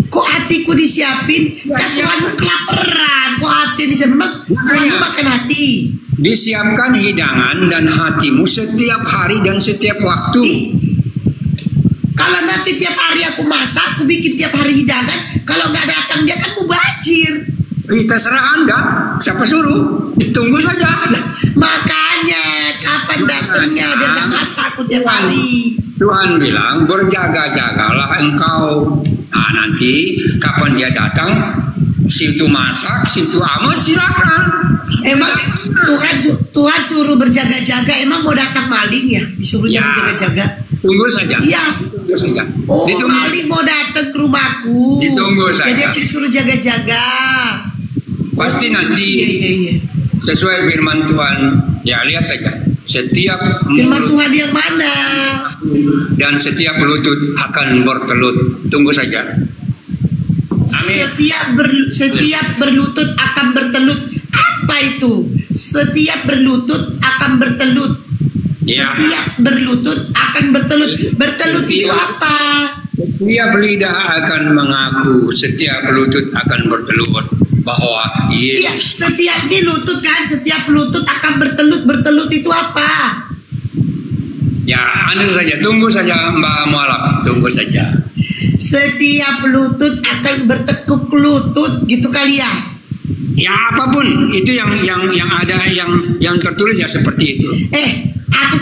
Kok hatiku disiapin? Ya, Kan Tuhanmu kelaparan. Kok hati disiapin? Memang Tuhanmu makan hati. Disiapkan hidangan dan hatimu setiap hari dan setiap waktu. Kalau nanti tiap hari aku masak, aku bikin tiap hari hidangan. Kalau nggak datang dia kan mubazir. Terserah Anda, siapa suruh? Tunggu saja. Nah, makanya kapan datangnya dia nggak masak aku tiap hari. Tuhan bilang berjaga-jagalah engkau. Nah, nanti kapan dia datang, situ masak, situ aman, silakan. Emang Tuhan suruh berjaga-jaga. Emang mau datang maling ya? Disuruh berjaga-jaga. Tunggu saja. Iya. Tunggu saja. Oh, Ditunggu. maling mau datang ke rumahku. Ditunggu saja. Jadi disuruh jaga-jaga. Pasti nanti Iya. sesuai firman Tuhan. Ya, lihat saja. Setiap Firman mulut Tuhan yang mana? dan setiap lutut akan bertelut. Tunggu saja. Amin. Setiap berlutut akan bertelut. Apa itu? Setiap berlutut akan bertelut. Ya. Setiap berlutut akan bertelut. Bertelut itu apa? Setiap lidah akan mengaku, setiap lutut akan bertelut bahwa Iya, Yesus. setiap di lutut kan, setiap lutut akan bertelut. Bertelut itu apa? Ya, anu saja, tunggu saja Mbak Mualaf, tunggu saja. Setiap lutut akan bertekuk lutut, gitu kali ya. Ya, apapun itu yang ada yang tertulis ya seperti itu. Aku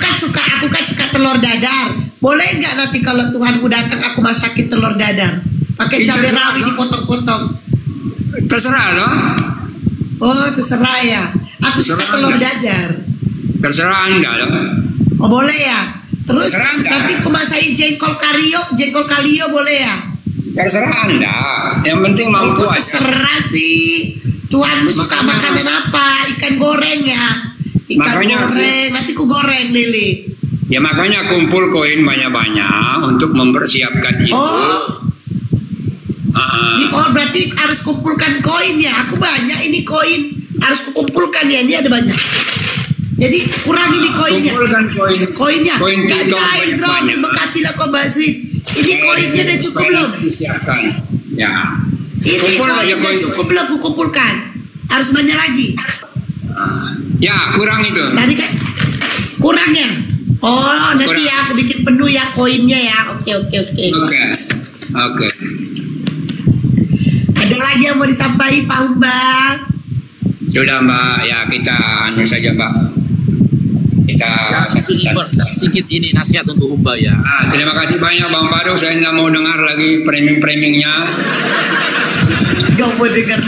kan suka telur dadar. Boleh nggak nanti kalau Tuhanmu datang aku masakin telur dadar? Pakai Itu cabai terserah, rawit no? dipotong-potong. Terserah loh. Oh, terserah ya. Aku suka Terserah telur Anda. dadar. Terserah Anda loh. Oh, boleh ya. Terus Terserah Anda. nanti aku masakin jengkol kalio boleh ya? Terserah Anda. Yang penting mampu Oh, aja. terserah sih. Tuhanmu suka Makanya- makanan apa? Ikan goreng ya. Ikan Makanya- goreng. Nanti ku goreng Lili. Ya makanya kumpul koin banyak-banyak untuk mempersiapkan itu. Oh, berarti harus kumpulkan koin ya. Aku banyak ini koin. Harus kukumpulkan ya. Ini ada banyak. Jadi kurangi di koinnya. Kumpulkan koin. Koinnya. Koin Gak TikTok cair bro. banyak-banyak. Bekatilah kau Basri. Ini koinnya udah cukup Supaya belum? disiapkan. Ya. Ini Kumpul aja koinnya koin. cukup belum? Kukumpulkan. Harus banyak lagi. Ya, kurang itu. Tadi kan kurangnya. Oh, nanti Kurang. ya aku bikin penuh ya koinnya ya. Oke. Oke. Ada lagi yang mau disampaikan Pak Umbang? Sudah Mbak, ya kita anu saja Mbak. Kita Sedikit ini nasihat untuk Humba ya. terima kasih banyak Bang Pado. Saya tidak mau dengar lagi framing-framingnya. Gak mau dengar.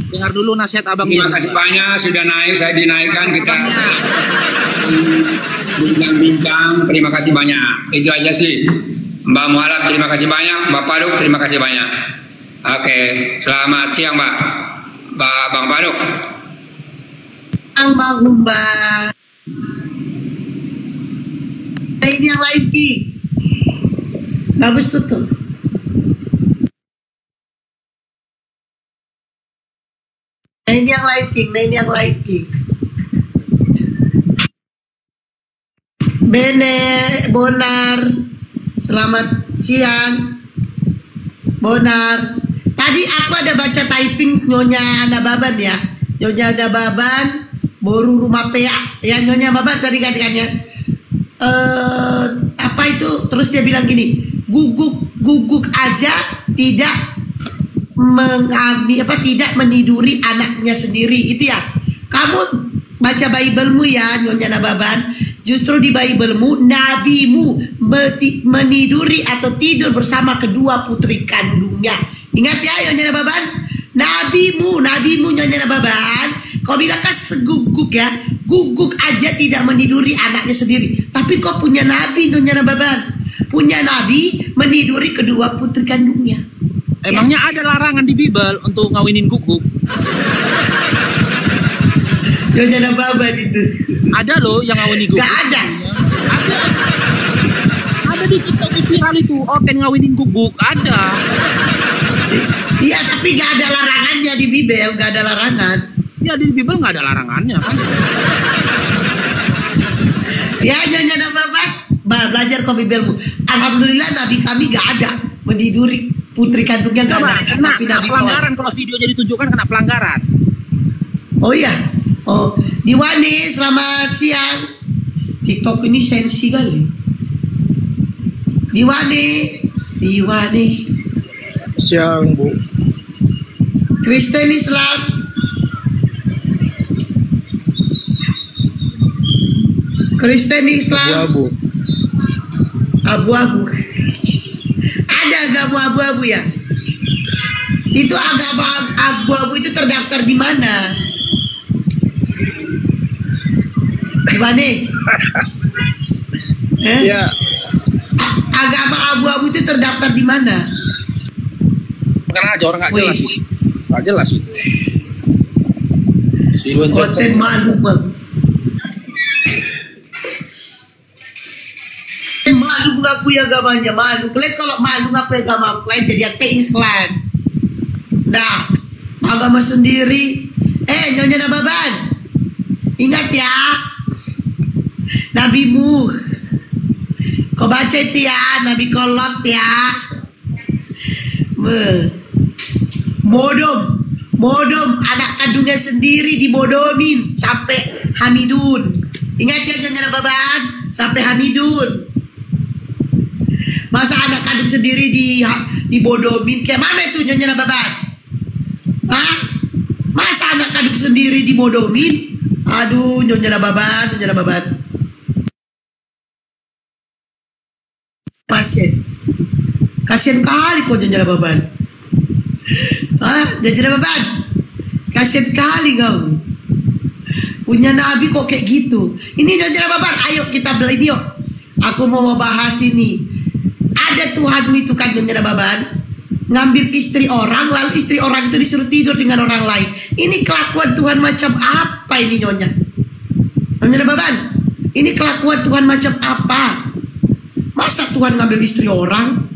Dengar dulu nasihat abang. Terima kasih banyak sudah naik, saya dinaikkan kita bincang-bincang. Terima kasih banyak. Itu aja sih. Mbak Mualaf terima kasih banyak, Mbak Pado terima kasih banyak. Oke, selamat siang Mbak. Bang Pado. Bang Umbang. Ini yang lain Ki. Bagus tutup. Nah ini yang lain Ki. Bene, Bonar. Selamat siang. Bonar. Tadi aku ada baca typing Nyonya Nababan ya. Nyonya Nababan, Boru Rumah PA. Ya Nyonya Nababan tadi kan ya. Apa itu? Terus dia bilang gini, guguk aja tidak tidak meniduri anaknya sendiri. Itu ya. Kamu baca Bible-mu ya Nyonya Nababan. Justru di Bible-mu, nabimu meniduri atau tidur bersama kedua putri kandungnya. Ingat ya Nyonya Nababan, nabimu Nyonya Nababan. Kau bilang kan seguguk ya, guguk aja tidak meniduri anaknya sendiri. Tapi kau punya nabi Nyonya Nababan, punya nabi meniduri kedua putri kandungnya. Emangnya ada larangan di Bible untuk ngawinin guguk? Nyonya Nababan itu. Ada loh yang ngawinin guguk. Gak ada. Ada di TikTok viral itu, Oken ngawinin guguk, ada. Iya, tapi gak ada larangannya di Bible, gak ada larangan. Ya di Bible nggak ada larangannya kan. Ya Nyonya Bapak, belajar kok Bibelmu. Alhamdulillah Nabi kami gak ada meniduri putri kandungnya, gak ada. Kena pelanggaran kalau videonya ditunjukkan, kena pelanggaran. Oh iya. Oh, Diwani selamat siang. TikTok ini sensi kali. Diwani. Siang Bu. Kristen Islam. Abu-abu. Ada agama abu-abu ya? Itu agama abu-abu itu terdaftar di mana? Di mana? Ya. Agama abu-abu itu terdaftar di mana? Karena aja orang nggak jelas sih. Nggak jelas sih. Konten malu bang. Malu ngaku ya agamanya, malu. Kalian kalau malu ngaku agama kalian jadi ateis kalian. Nah, agama sendiri. Nyonya Nababan, ingat ya, nabimu. Kau baca itu ya, Nabi Kolot ya. Bodom, anak kandungnya sendiri dibodomin sampai Hamidun. Ingat ya Nyonya Nababan, sampai Hamidun. Masa anak kandung sendiri dibodomin? Kayak mana itu Nyonya Nababan? Hah? Masa anak kandung sendiri dibodomin? Aduh Nyonya Nababan. Kasian kali kok Nyonya Nababan. Nyonya Nababan, kasian kali kau. Punya Nabi kok kayak gitu. Ini Nyonya Nababan, ayo kita beli yuk. Aku mau bahas ini. Ada Tuhanmu itu kan Nyonya Nababan, ngambil istri orang, lalu istri orang itu disuruh tidur dengan orang lain. Ini kelakuan Tuhan macam apa ini Nyonya Nababan? Ini kelakuan Tuhan macam apa? Masa Tuhan ngambil istri orang?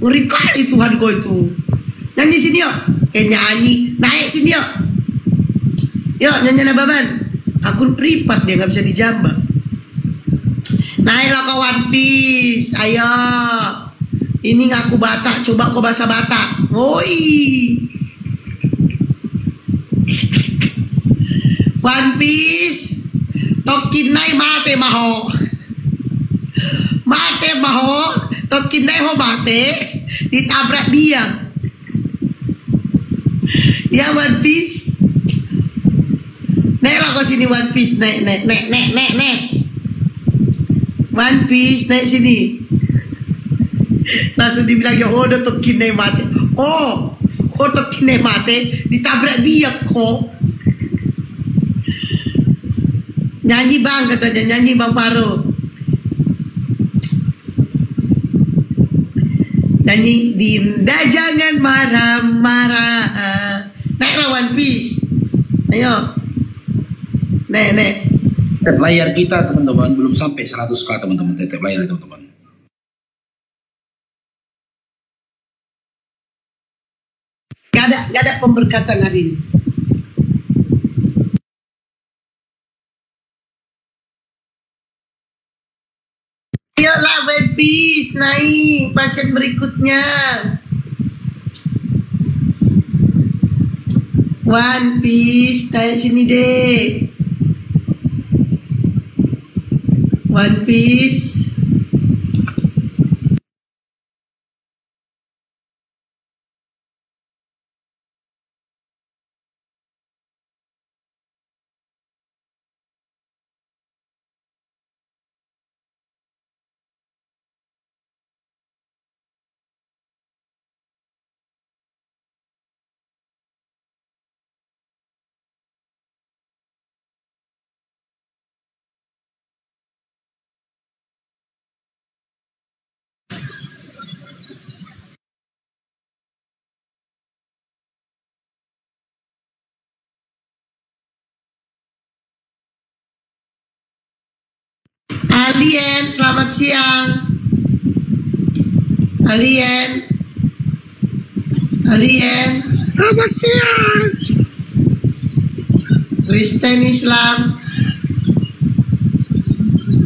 Ngeri kali Tuhan kau itu. Nyanyi sini yuk. Nyanyi, naik sini yuk. Yuk Nyonya Nababan, akun privat dia nggak bisa dijambak. Naiklah kawan Fis, ayo. Ini ngaku Batak, coba kau bahasa Batak. Woi. One Piece. Tokinai mate maho. Tokinai ho mate. Ditabrak dia. Ya One Piece. Naiklah kau sini One Piece, naik. One Piece naik sini. Langsung dibilang ya udah tokinai mate. Tokinai mate ditabrak biak kok. Nyanyi bang katanya, nyanyi Bang Faro. Nyanyi Dinda jangan marah-marah. Naiklah One Piece. Ayo. Nek. Tap layar kita teman-teman belum sampai 100k teman-teman, tap layar teman-teman. Gak ada pemberkatan hari ini. Ayolah One Piece, naik pasien berikutnya. One Piece, naik sini deh. One Piece. Alien, selamat siang. Alien. Alien. Selamat siang. Kristen, Islam.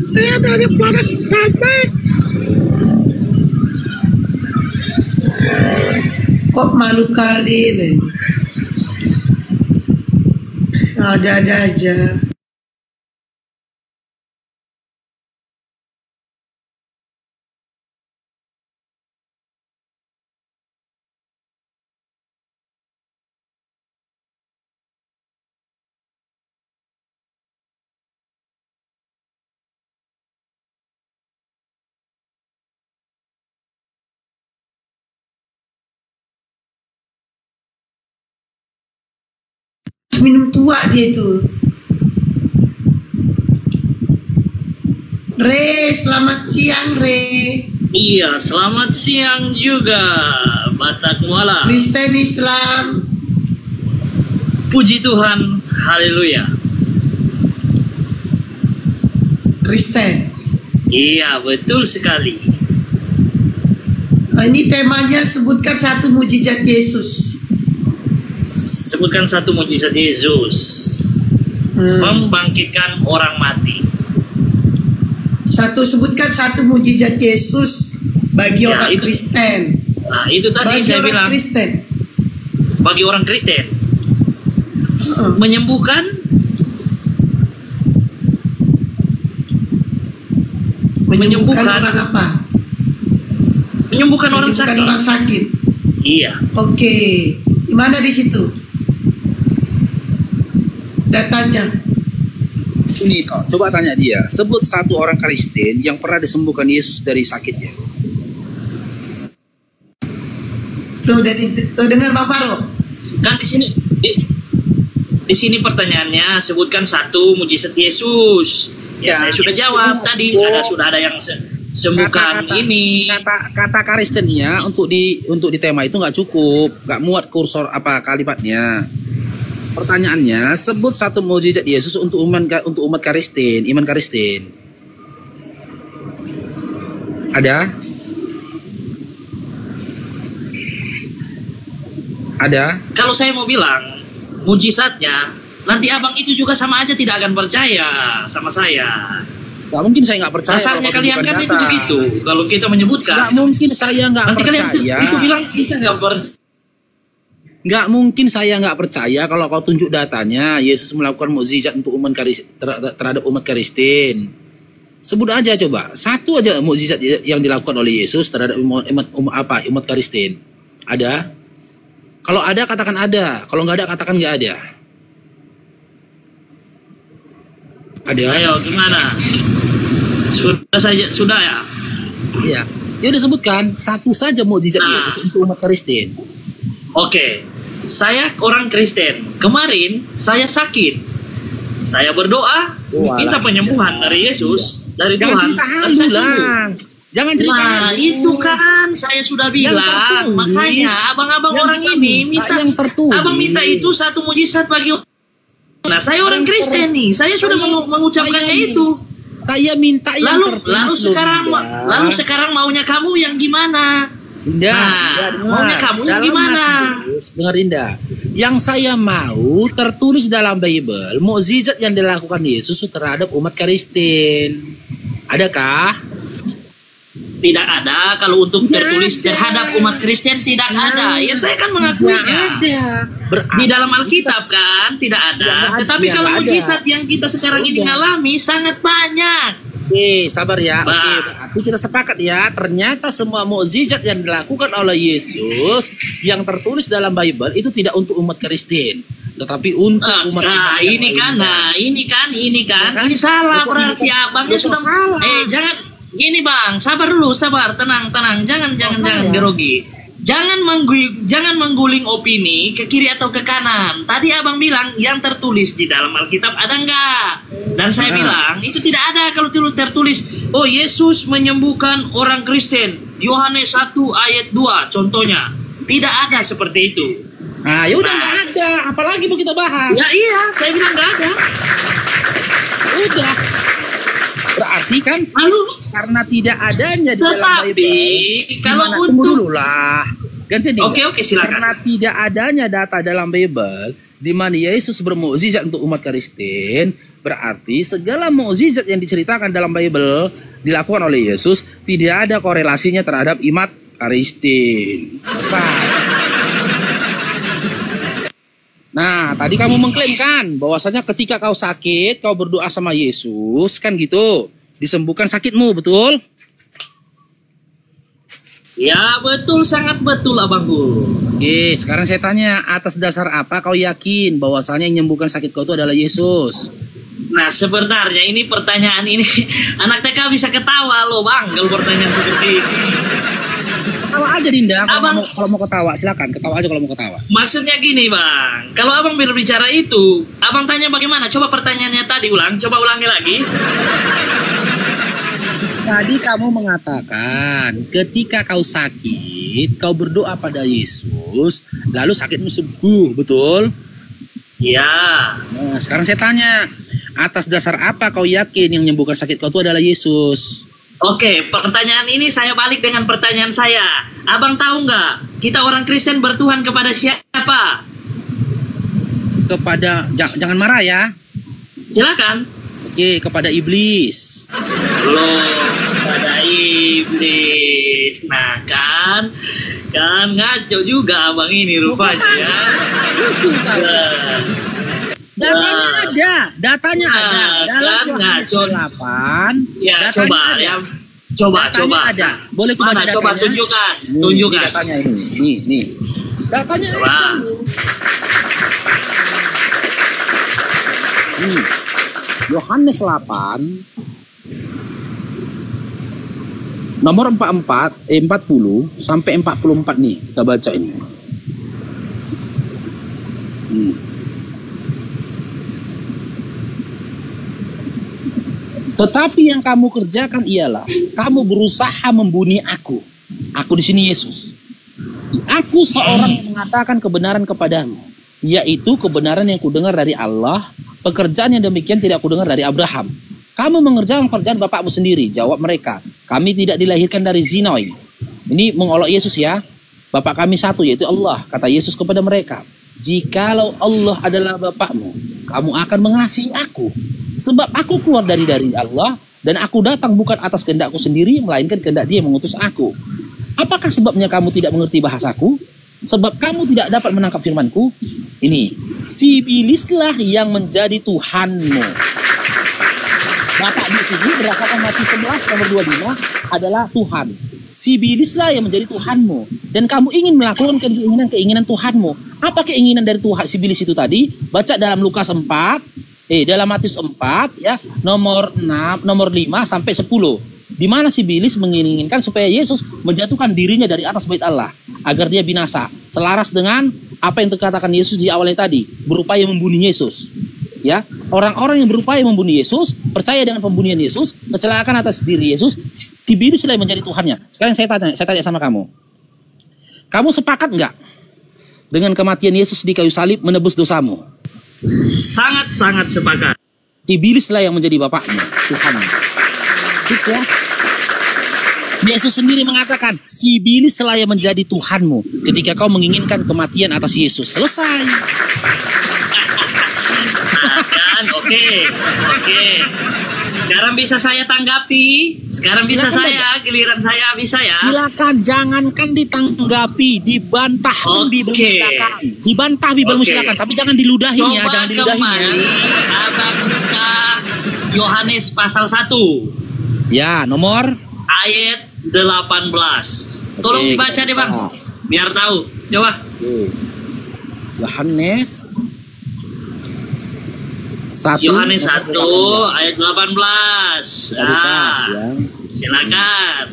Saya dari planet Damai. Kok malu kali nih? Ada-ada aja. Minum tua dia itu. Re, selamat siang Re. Iya, selamat siang juga, Batak Muala. Kristen, Islam. Puji Tuhan, haleluya. Kristen. Iya, betul sekali. Ini temanya sebutkan satu mujizat Yesus. Sebutkan satu mujizat Yesus. Membangkitkan orang mati. Sebutkan satu mujizat Yesus bagi Ya, orang itu. Kristen. Nah, itu tadi Bagi saya orang bilang. Kristen. Bagi orang Kristen. Menyembuhkan. Menyembuhkan orang apa? Menyembuhkan orang Menyembuhkan sakit. orang sakit. Iya. Oke. Di mana di situ? Datanya. Ini kok, coba tanya dia. Sebut satu orang Kristen yang pernah disembuhkan Yesus dari sakitnya. Tuh dengar Pak Faro. Kan di sini pertanyaannya sebutkan satu mujizat Yesus. Ya, saya sudah jawab tadi. Sudah ada yang sembuhkan ini. Kata Kristennya untuk di tema itu nggak cukup, nggak muat kursor kalimatnya. Pertanyaannya, sebut satu mukjizat Yesus untuk umat Kristen, iman Kristen. Ada? Kalau saya mau bilang mujizatnya, nanti abang itu juga sama aja tidak akan percaya sama saya. Gak mungkin saya nggak percaya. Dasarnya kalian kan itu begitu. Kalau kita menyebutkan, gak mungkin saya nggak percaya. Nanti kalian itu bilang kita nggak percaya. Nggak mungkin saya nggak percaya kalau kau tunjuk datanya Yesus melakukan mukjizat untuk terhadap umat Kristen. Sebut aja coba satu aja mukjizat yang dilakukan oleh Yesus terhadap umat Kristen. Ada? Kalau ada katakan ada. Kalau nggak ada katakan nggak ada. Ada? Ayo gimana? Sudah ya. Iya. Dia udah sebutkan satu saja mukjizat Yesus untuk umat Kristen. Oke, saya orang Kristen. Kemarin saya sakit. Saya berdoa, minta penyembuhan dari Yesus, dari Tuhan. Dan saya sembuh. Jangan cerita. Nah, itu kan saya sudah bilang. Makanya abang-abang orang ini minta, abang minta itu satu mujizat bagi. Nah, saya orang Kristen nih. Saya sudah mengucapkannya itu. Saya minta yang tertulis. Lalu sekarang maunya kamu yang gimana? Indah, maunya kamu yang gimana? Dengar Indah. Yang saya mau tertulis dalam Bible mukjizat yang dilakukan Yesus terhadap umat Kristen. Adakah? Tidak ada. Kalau untuk tertulis terhadap umat Kristen tidak ada. Ya saya kan mengakuinya. Di dalam Alkitab kan tidak ada. Tetapi kalau mukjizat yang kita sekarang ini ngalami sangat banyak. Oke, sabar ya. Oke, berarti kita sepakat ya. Ternyata semua mukjizat yang dilakukan oleh Yesus yang tertulis dalam Bible itu tidak untuk umat Kristen, tetapi untuk umat ini kan ini salah berarti abangnya sudah salah. Jangan gini bang, sabar dulu, tenang, jangan grogi. Jangan mengguling opini ke kiri atau ke kanan. Tadi abang bilang yang tertulis di dalam Alkitab ada enggak? Dan saya bilang itu tidak ada. Kalau tertulis, oh Yesus menyembuhkan orang Kristen, Yohanes 1 ayat 2 contohnya. Tidak ada seperti itu. Nah, ya udah nggak ada. Apalagi mau kita bahas? Ya iya, saya bilang nggak ada. Udah. Berarti kan karena tidak adanya di dalam Bible. Kalau tunggu dulu lah. Ganti nih. Oke, silakan. Karena tidak adanya data dalam Bible di mana Yesus bermukjizat untuk umat Kristen, berarti segala mukjizat yang diceritakan dalam Bible dilakukan oleh Yesus tidak ada korelasinya terhadap umat Kristen. Nah, tadi kamu mengklaim kan bahwasanya ketika kau sakit, kau berdoa sama Yesus, kan gitu. Disembuhkan sakitmu, betul? Ya, betul, sangat betul abangku. Oke, sekarang saya tanya, atas dasar apa kau yakin bahwasanya yang menyembuhkan sakit kau itu adalah Yesus? Nah, sebenarnya ini pertanyaan ini anak TK bisa ketawa loh bang kalau pertanyaan seperti ini. Ketawa aja Dinda, Abang, kalau mau ketawa silakan, ketawa aja kalau mau ketawa. Maksudnya gini bang, kalau abang berbicara itu, abang tanya bagaimana? Coba pertanyaannya tadi coba ulangi lagi. Tadi kamu mengatakan ketika kau sakit, kau berdoa pada Yesus, lalu sakitmu sembuh, betul? Ya. Nah, sekarang saya tanya, atas dasar apa kau yakin yang menyembuhkan sakit kau itu adalah Yesus? Oke, pertanyaan ini saya balik dengan pertanyaan saya. Abang tahu nggak, kita orang Kristen bertuhan kepada siapa? Kepada, jangan marah ya. Silakan. Oke, kepada iblis. Loh, kepada iblis. Nah kan ngaco juga abang ini rupanya ya. Lucu kan? Datanya ada. Dalam Yohanes 8. Ya, coba ada. Coba. Ada. Boleh ku baca datanya? Coba tunjukkan. Ini datanya ini. Nih. Datanya coba. Ini. Yohanes 8 nomor 40 sampai 44 nih, kita baca ini. Tetapi yang kamu kerjakan ialah kamu berusaha membunuh aku. Aku di sini Yesus. Aku seorang yang mengatakan kebenaran kepadamu, yaitu kebenaran yang kudengar dari Allah. Pekerjaan yang demikian tidak kudengar dari Abraham. Kamu mengerjakan pekerjaan bapakmu sendiri. Jawab mereka, kami tidak dilahirkan dari zinoi. Ini mengolok Yesus ya. Bapak kami satu, yaitu Allah. Kata Yesus kepada mereka, jikalau Allah adalah bapakmu, kamu akan mengasihi aku. Sebab aku keluar dari Allah, dan aku datang bukan atas kehendakku sendiri, melainkan kehendak Dia yang mengutus aku. Apakah sebabnya kamu tidak mengerti bahasaku? Sebab kamu tidak dapat menangkap firmanku. Ini, si iblislah yang menjadi Tuhanmu. Bapak di sini berdasarkan Matius 11 nomor 25 adalah Tuhan. Si iblislah yang menjadi Tuhanmu. Dan kamu ingin melakukan keinginan Tuhanmu. Apa keinginan dari Tuhan si iblis itu tadi? Baca dalam Lukas 4, dalam Matius 4 ya, nomor 5 sampai 10. Di mana si iblis menginginkan supaya Yesus menjatuhkan dirinya dari atas bait Allah agar dia binasa, selaras dengan apa yang dikatakan Yesus di awalnya tadi, berupaya membunuh Yesus. Ya, orang-orang yang berupaya membunuh Yesus, percaya dengan pembunuhan Yesus, kecelakaan atas diri Yesus, iblis sudah menjadi Tuhannya. Sekarang saya tanya sama kamu. Kamu sepakat nggak dengan kematian Yesus di kayu salib menebus dosamu? Sangat-sangat sepakat. Iblislah yang menjadi bapakmu, Tuhanmu. Fix ya. Yesus sendiri mengatakan, si iblis telah yang menjadi Tuhanmu ketika kau menginginkan kematian atas Yesus. Selesai. Kan, oke. Sekarang bisa saya tanggapi. Giliran saya bisa ya. Silakan, jangankan ditanggapi, dibantah Bible silakan. Dibantah Bible silakan, tapi jangan diludahin ya, jangan diludahin ya. Abang buka Yohanes pasal 1. Ya, nomor ayat 18. Tolong dibaca deh bang, biar tahu. Coba. Yohanes 1 ayat 18. Silakan.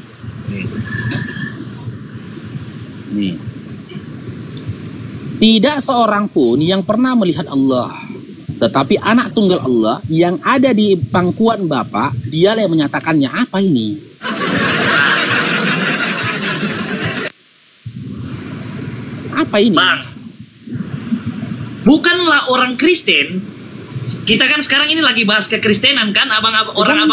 Nih. Tidak seorang pun yang pernah melihat Allah, tetapi anak tunggal Allah yang ada di pangkuan Bapa, dialah yang menyatakannya. Apa ini? Apa ini? Bang, bukanlah orang Kristen. Kita kan sekarang ini lagi bahas kekristenan kan, abang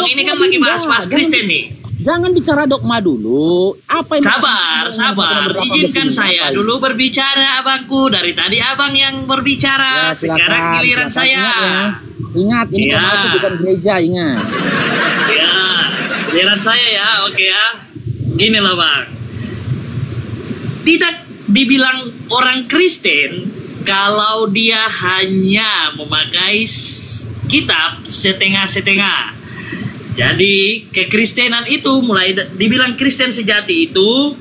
ini kan lagi bahas Kristen nih. Jangan bicara dogma dulu. Apa yang Sabar. Izinkan saya dulu berbicara, abangku. Dari tadi abang yang berbicara. Ya, sekarang giliran saya. Ingat, ini Komal itu bukan gereja, ingat. Ya, giliran saya ya, oke ya. Gini lah bang. Tidak dibilang orang Kristen kalau dia hanya memakai kitab setengah-setengah. Jadi kekristenan itu mulai dibilang Kristen sejati itu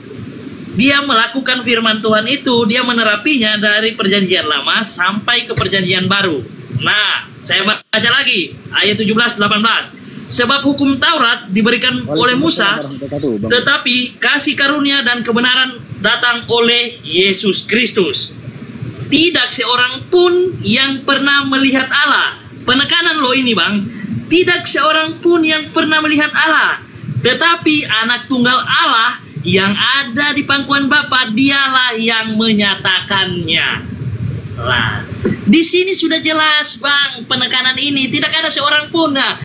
dia melakukan firman Tuhan itu, dia menerapinya dari perjanjian lama sampai ke perjanjian baru. Nah, saya baca lagi ayat 17-18. Sebab hukum Taurat diberikan oleh Musa, tetapi kasih karunia dan kebenaran datang oleh Yesus Kristus. Tidak seorang pun yang pernah melihat Allah. Penekanan lo ini bang. Tidak seorang pun yang pernah melihat Allah. Tetapi anak tunggal Allah yang ada di pangkuan Bapa, dialah yang menyatakannya. Nah, di sini sudah jelas bang, penekanan ini tidak ada seorang pun. Nah,